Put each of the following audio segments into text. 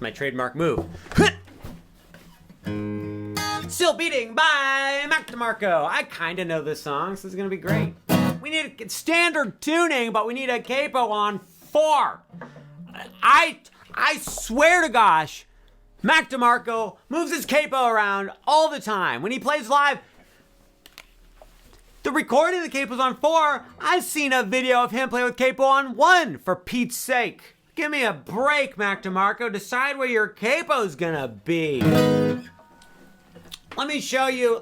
my trademark move. Still Beating by DeMarco. I kind of know this song, so it's going to be great. We need a standard tuning, but we need a capo on 4. I swear to gosh, Mac DeMarco moves his capo around all the time. When he plays live, the recording of the capo's on 4. I've seen a video of him play with capo on 1, for Pete's sake. Give me a break, Mac DeMarco. Decide where your capo's gonna be. Let me show you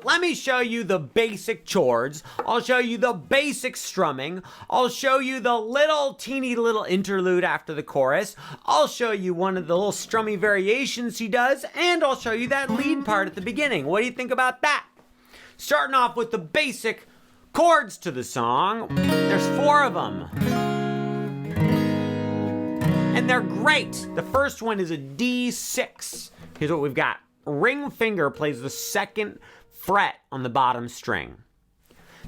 the basic chords. I'll show you the basic strumming. I'll show you the teeny little interlude after the chorus. I'll show you one of the little strummy variations he does, and I'll show you that lead part at the beginning. What do you think about that? Starting off with the basic chords to the song. There's 4 of them. And they're great. The first one is a D6. Here's what we've got. Ring finger plays the 2nd fret on the bottom string.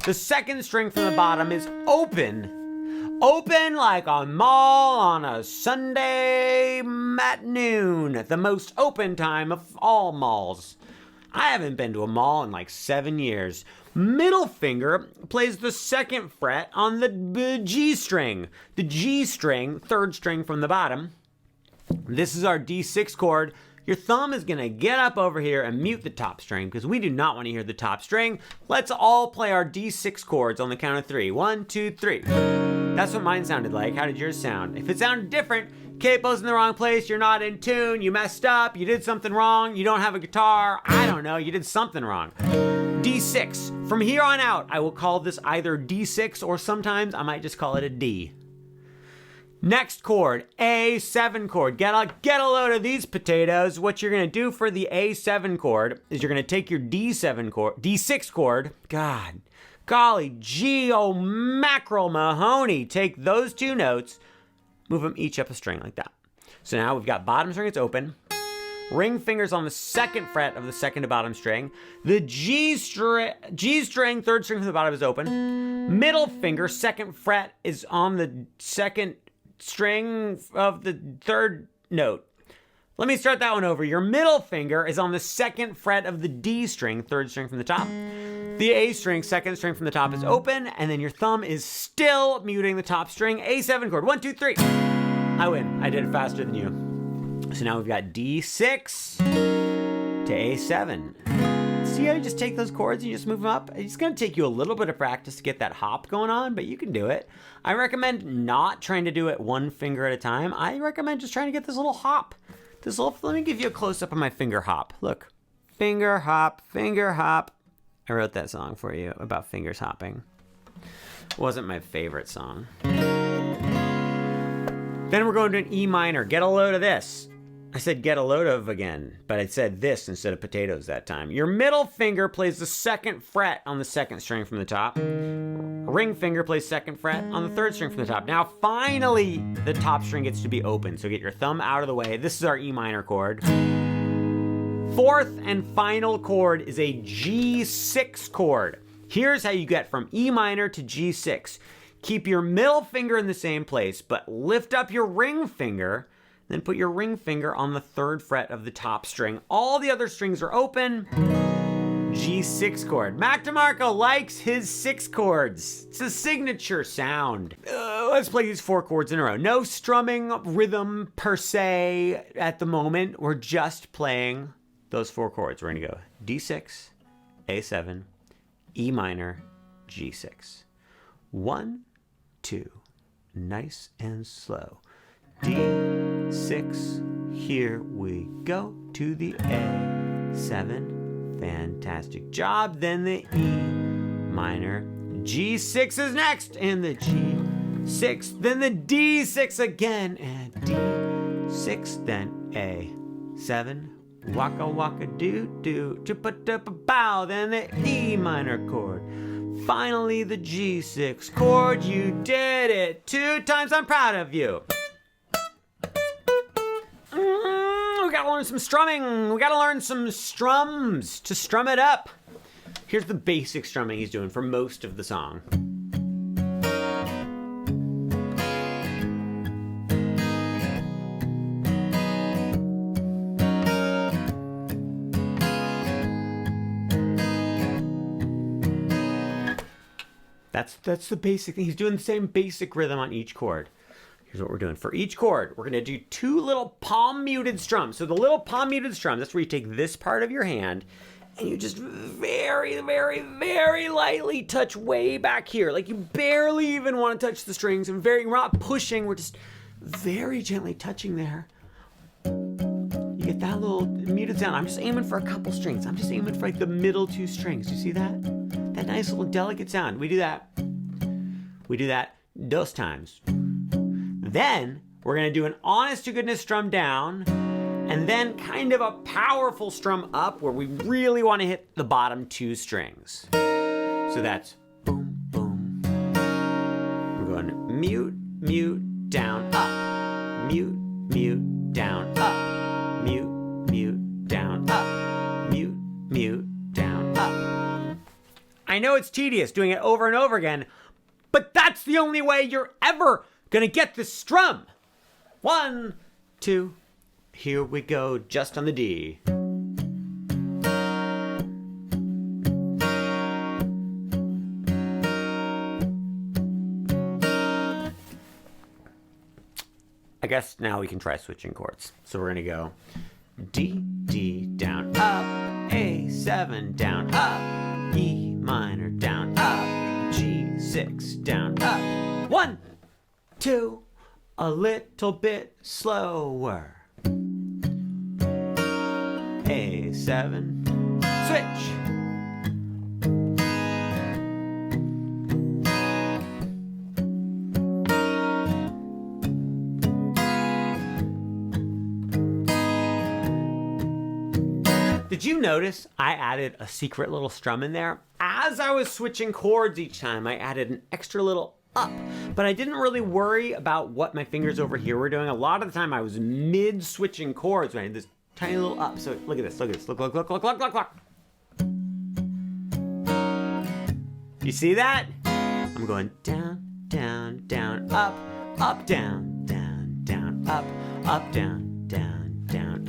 The 2nd string from the bottom is open. Open like a mall on a Sunday at noon. The most open time of all malls. I haven't been to a mall in like 7 years. Middle finger plays the 2nd fret on the G string. The G string, 3rd string from the bottom. This is our D6 chord. Your thumb is gonna get up over here and mute the top string because we do not want to hear the top string. Let's all play our D6 chords on the count of 3. 1, 2, 3. That's what mine sounded like. How did yours sound? If it sounded different, capo's in the wrong place, you're not in tune, you messed up, you did something wrong, you don't have a guitar, I don't know, you did something wrong. D6. From here on out, I will call this either D6 or sometimes I might just call it a D. Next chord, A7 chord. Get a load of these potatoes. What you're gonna do for the A7 chord is you're gonna take your D6 chord, golly gee, oh mackerel Mahoney. Take those 2 notes, move them each up a string like that. So now we've got bottom string, it's open. Ring fingers on the 2nd fret of the 2nd to bottom string. The G string, 3rd string from the bottom is open. Middle finger, 2nd fret is on the 2nd string of the 3rd note. Let me start that one over. Your middle finger is on the 2nd fret of the D string, 3rd string from the top. The A string, 2nd string from the top is open, and then your thumb is still muting the top string. A7 chord. 1, 2, 3. I win. I did it faster than you. So now we've got D6 to A7. See how you just take those chords and you just move them up? It's going to take you a little bit of practice to get that hop going on, but you can do it. I recommend not trying to do it 1 finger at a time. I recommend just trying to get this little hop. Let me give you a close-up of my finger hop. Look. Finger hop, finger hop. I wrote that song for you about fingers hopping. It wasn't my favorite song. Then we're going to an E minor. Get a load of this. I said get a load of again, but I said this instead of potatoes that time. Your middle finger plays the 2nd fret on the 2nd string from the top. Ring finger plays 2nd fret on the 3rd string from the top. Now finally the top string gets to be open, so get your thumb out of the way. This is our E minor chord. 4th and final chord is a G6 chord. Here's how you get from E minor to G6. Keep your middle finger in the same place, but lift up your ring finger. Then put your ring finger on the 3rd fret of the top string. All the other strings are open. G6 chord. Mac DeMarco likes his 6 chords. It's a signature sound. Let's play these 4 chords in a row. No strumming rhythm per se at the moment. We're just playing those 4 chords. We're gonna go D6, A7, E minor, G6. 1, 2, nice and slow. D6, here we go to the A7, fantastic job. Then the E minor, G6 is next, and the G6, then the D6 again, and D6, then A7, waka waka doo doo, chupa-dupa-bow, then the E minor chord. Finally the G6 chord, you did it 2 times, I'm proud of you. We gotta learn some strumming. We gotta learn some strums to strum it up. Here's the basic strumming he's doing for most of the song. That's the basic thing. He's doing the same basic rhythm on each chord. Here's what we're doing. For each chord, we're going to do 2 little palm muted strums. So the little palm muted strum, that's where you take this part of your hand and you just very, very, very lightly touch way back here. Like you barely even want to touch the strings, and we're not pushing, we're just very gently touching there. You get that little muted sound. I'm just aiming for a couple strings. I'm just aiming for like the middle 2 strings. Do you see that? That nice little delicate sound. We do that those times. Then we're going to do an honest to goodness strum down, and then kind of a powerful strum up where we really want to hit the bottom 2 strings. So that's boom, boom. We're going mute, mute, down, up. Mute, mute, down, up. Mute, mute, down, up. Mute, mute, down, up. I know it's tedious doing it over and over again, but that's the only way you're ever gonna get this strum. 1, 2, here we go, just on the D. I guess now we can try switching chords. So we're gonna go D, D, down, up, A7, down, up, E minor, down, up, G6, down, up. 1, 2, a little bit slower. A7, switch. Did you notice I added a secret little strum in there? As I was switching chords each time, I added an extra little up, but I didn't really worry about what my fingers over here were doing. A lot of the time I was mid switching chords when I had this tiny little up. So look at this, look at this, look. You see that? I'm going down, down, down, up, down, down, down, up, down, down, down,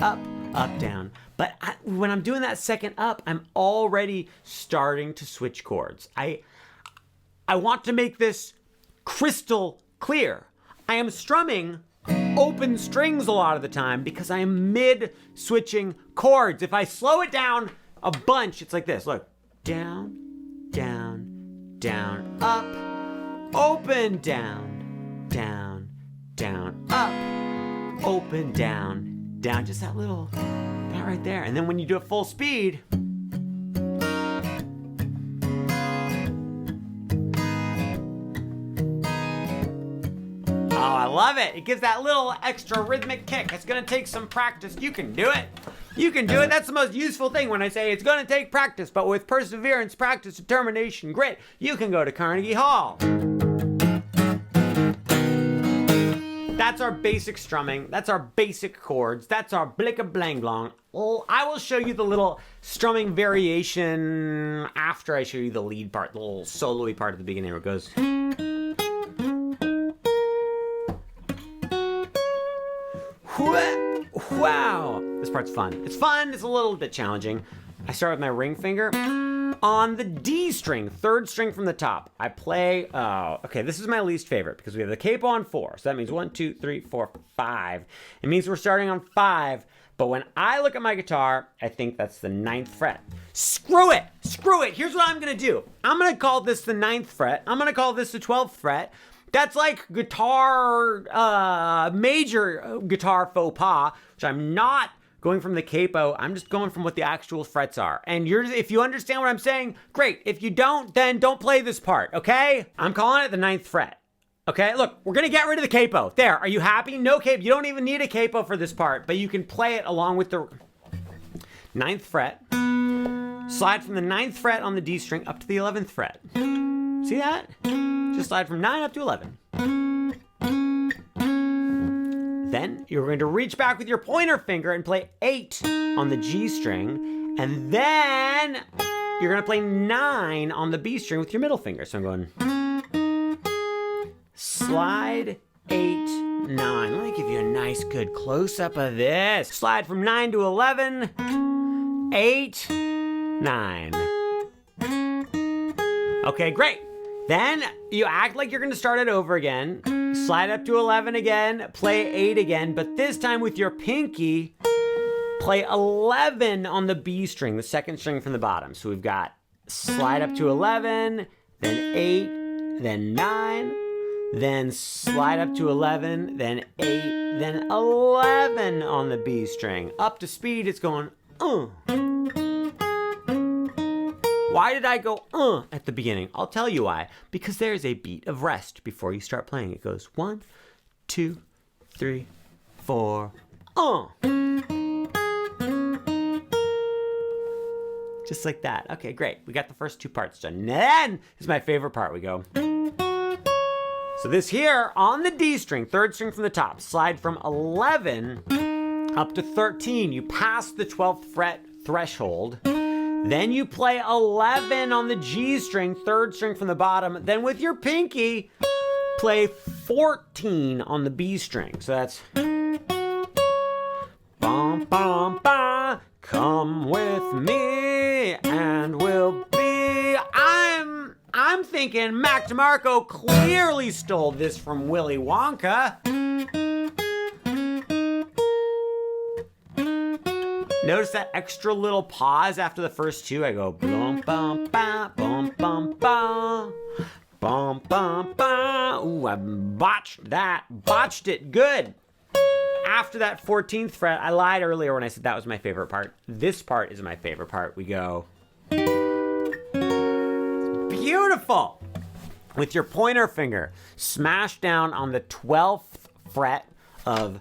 up, down. But when I'm doing that second up, I'm already starting to switch chords. I want to make this crystal clear. I am strumming open strings a lot of the time because I am mid switching chords. If I slow it down a bunch, it's like this. Look, down, down, down, up, open, down, down, down, up, open, down, down. Just that little, that right there. And then when you do it full speed, I love it. It gives that little extra rhythmic kick. It's gonna take some practice. You can do it. You can do it. That's the most useful thing when I say it's gonna take practice, but with perseverance, practice, determination, grit, you can go to Carnegie Hall. That's our basic strumming. That's our basic chords. That's our blicka blang blong. I will show you the little strumming variation after I show you the lead part, the little solo-y part at the beginning where it goes. Wow, this part's fun. It's fun, it's a little bit challenging. I start with my ring finger on the D string, 3rd string from the top. I play, okay, this is my least favorite because we have the capo on 4. So that means 1, 2, 3, 4, 5. It means we're starting on 5, but when I look at my guitar, I think that's the 9th fret. Screw it, here's what I'm gonna do. I'm gonna call this the 9th fret. I'm gonna call this the 12th fret. That's like guitar, major guitar faux pas, which I'm not going from the capo. I'm just going from what the actual frets are. And if you understand what I'm saying, great. If you don't, then don't play this part, okay? I'm calling it the 9th fret. Okay, look, we're gonna get rid of the capo. There, are you happy? No capo. You don't even need a capo for this part, but you can play it along with the 9th fret. Slide from the 9th fret on the D string up to the 11th fret. See that? Just slide from 9 up to 11. Then you're going to reach back with your pointer finger and play 8 on the G string. And then you're going to play 9 on the B string with your middle finger. So I'm going slide, 8, 9. Let me give you a nice good close-up of this. Slide from 9 to 11, 8, 9. Okay, great. Then you act like you're gonna start it over again. Slide up to 11 again, play 8 again, but this time with your pinky, play 11 on the B string, the second string from the bottom. So we've got slide up to 11, then 8, then 9, then slide up to 11, then 8, then 11 on the B string. Up to speed, it's going, Why did I go, at the beginning? I'll tell you why. Because there's a beat of rest before you start playing. It goes 1, 2, 3, 4, Just like that. Okay, great. We got the first 2 parts done. Then is my favorite part. We go. So this here on the D string, 3rd string from the top, slide from 11 up to 13. You pass the 12th fret threshold. Then you play 11 on the G string, 3rd string from the bottom. Then with your pinky, play 14 on the B string. So that's bum, bum, bum. Come with me and we'll be. I'm thinking Mac DeMarco clearly stole this from Willy Wonka. Notice that extra little pause after the first 2. I go boom, bum, ba, boom, bum, ba, bum, bum, ba. Ooh, I botched that. Botched it good. After that 14th fret, I lied earlier when I said that was my favorite part. This part is my favorite part. We go. Beautiful. With your pointer finger, smash down on the 12th fret of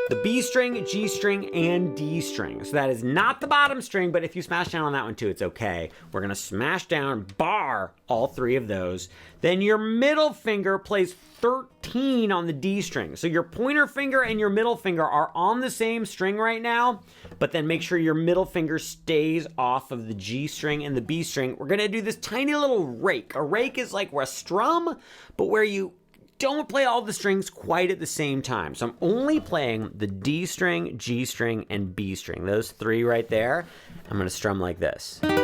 the B string, G string, and D string. So that is not the bottom string, but if you smash down on that one too, it's okay. We're gonna smash down, bar all 3 of those. Then your middle finger plays 13 on the D string. So your pointer finger and your middle finger are on the same string right now, but then make sure your middle finger stays off of the G string and the B string. We're gonna do this tiny little rake. A rake is like a strum, but where you don't play all the strings quite at the same time. So I'm only playing the D string, G string, and B string. Those 3 right there. I'm gonna strum like this. It's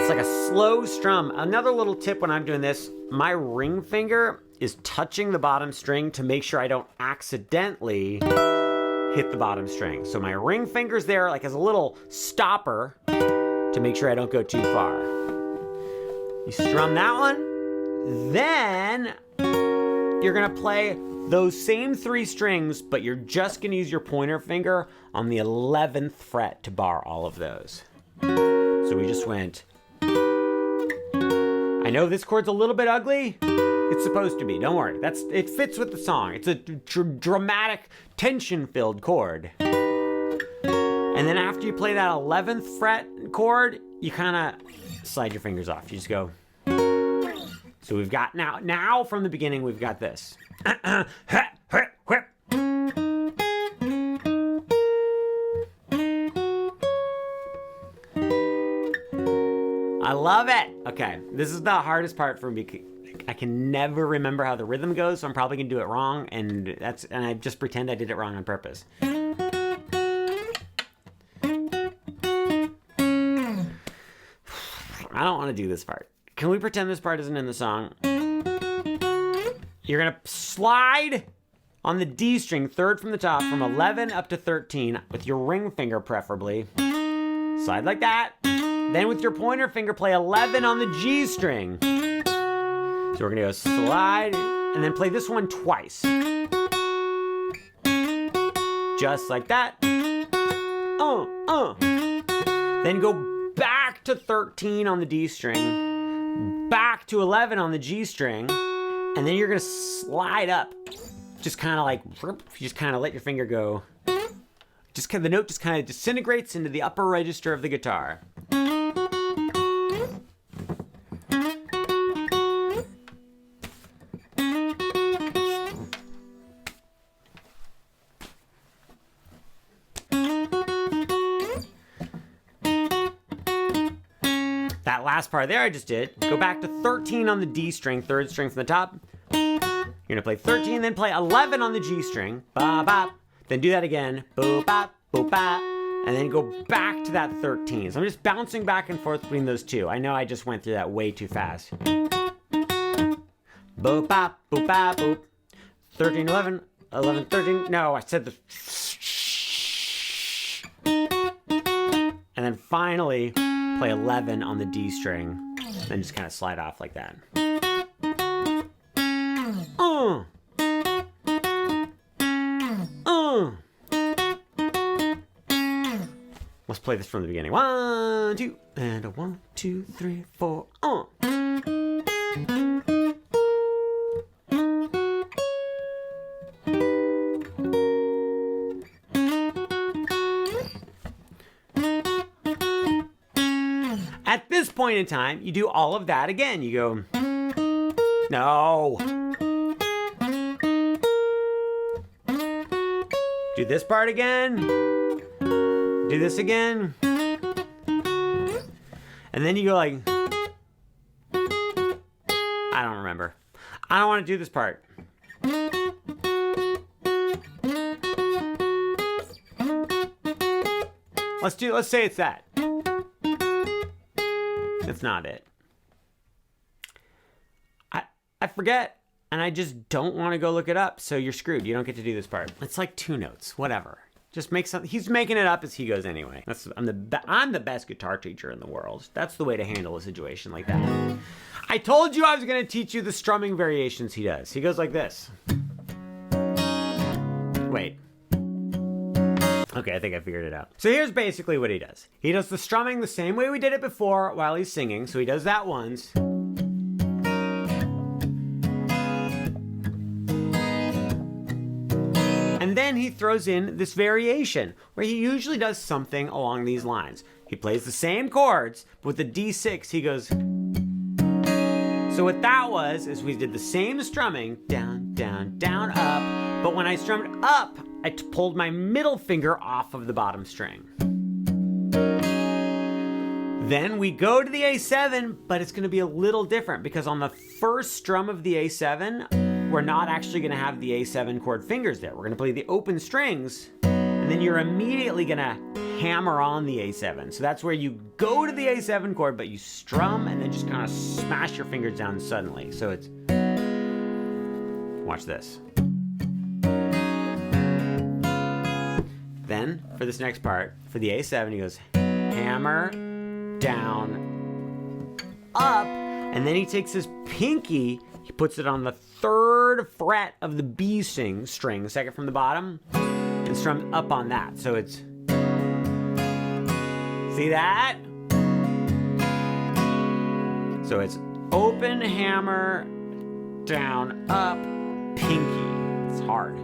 like a slow strum. Another little tip when I'm doing this, my ring finger is touching the bottom string to make sure I don't accidentally hit the bottom string. So my ring finger's there like as a little stopper to make sure I don't go too far. You strum that one. Then you're gonna play those same 3 strings, but you're just gonna use your pointer finger on the 11th fret to bar all of those. So we just went. I know this chord's a little bit ugly. It's supposed to be, don't worry. It fits with the song. It's a dramatic, tension-filled chord. And then after you play that 11th fret chord, you kinda slide your fingers off. You just go. So we've got now from the beginning, we've got this. I love it. Okay, this is the hardest part for me. I can never remember how the rhythm goes, so I'm probably gonna do it wrong, and I just pretend I did it wrong on purpose. I don't want to do this part. Can we pretend this part isn't in the song? You're gonna slide on the D string, 3rd from the top, from 11 up to 13, with your ring finger preferably. Slide like that. Then with your pointer finger, play 11 on the G string. So we're gonna go slide, and then play this one twice. Just like that. Then go back to 13 on the D string. Back to 11 on the G string, and then you're gonna slide up, just kind of like, you just kind of let your finger go. Just the note just kind of disintegrates into the upper register of the guitar. That last part there I just did. Go back to 13 on the D string, 3rd string from the top. You're gonna play 13, then play 11 on the G string. Ba ba. Then do that again. Boo ba, boo ba. and then go back to that 13. So I'm just bouncing back and forth between those two. I know I just went through that way too fast. Boop, bop, boop, bop, boop. 13, 11, 11, 13. No, I said the... And then finally, play 11 on the D string. Then just kind of slide off like that. Let's play this from the beginning. 1, 2, and a 1, 2, 3, 4. At this point in time, you do all of that again. You go, no. Do this part again. Do this again. And then you go like, I don't remember. I don't want to do this part. Let's say it's that. That's not it. I forget, and I just don't want to go look it up, so you're screwed. You don't get to do this part. It's like 2 notes, whatever. Just make something. He's making it up as he goes anyway. I'm the best guitar teacher in the world. That's the way to handle a situation like that. I told you I was going to teach you the strumming variations he does. He goes like this. Wait. Okay, I think I figured it out. So here's basically what he does. He does the strumming the same way we did it before while he's singing. So he does that once. And then he throws in this variation where he usually does something along these lines. He plays the same chords, but with the D6, he goes... So what that was, is we did the same strumming, down, down, down, up. But when I strummed up, I pulled my middle finger off of the bottom string. Then we go to the A7, but it's gonna be a little different because on the first strum of the A7, we're not actually gonna have the A7 chord fingers there. We're gonna play the open strings, and then you're immediately gonna hammer on the A7. So that's where you go to the A7 chord, but you strum and then just kind of smash your fingers down suddenly. So it's, watch this. Then, for this next part, for the A7, he goes hammer, down, up, and then he takes his pinky, he puts it on the 3rd fret of the B string, second from the bottom, and strums up on that. So it's, see that? So it's open, hammer, down, up, pinky. It's hard.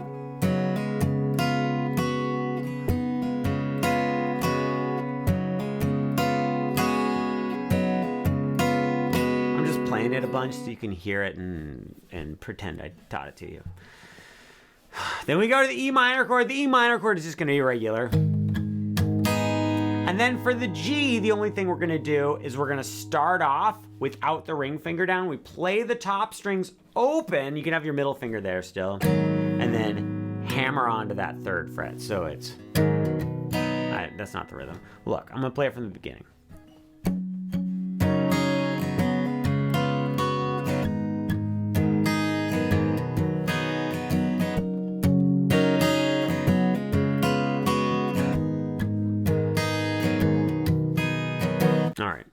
Playing it a bunch so you can hear it and pretend I taught it to you. Then we go to the E minor chord. The E minor chord is just going to be regular. And then for the G, the only thing we're going to do is we're going to start off without the ring finger down. We play the top strings open. You can have your middle finger there still. And then hammer onto that 3rd fret. So it's... that's not the rhythm. Look, I'm going to play it from the beginning. All right,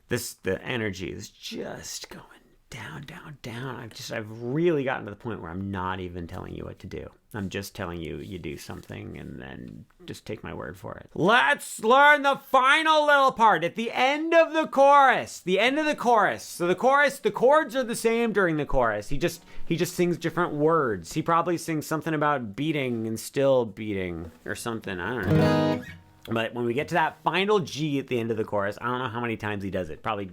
the energy is just going down, down, down. I've really gotten to the point where I'm not even telling you what to do. I'm just telling you, you do something and then just take my word for it. Let's learn the final little part at the end of the chorus. The end of the chorus. So the chords are the same during the chorus. He just sings different words. He probably sings something about beating and still beating or something. I don't know. But when we get to that final G at the end of the chorus, I don't know how many times he does it. Probably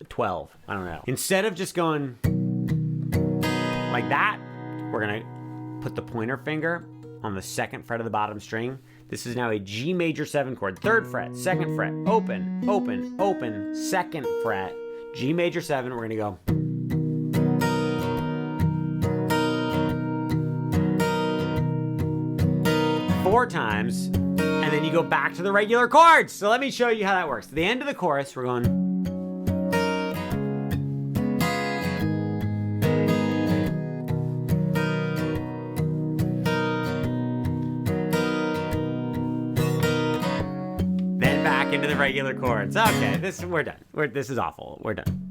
12. I don't know. Instead of just going like that, we're going to put the pointer finger on the 2nd fret of the bottom string. This is now a G major 7 chord. 3rd fret, 2nd fret, open, open, open, 2nd fret, G major 7. We're going to go. 4 times. And then you go back to the regular chords. So let me show you how that works. At the end of the chorus, we're going. Then back into the regular chords. Okay, we're done. This is awful. We're done.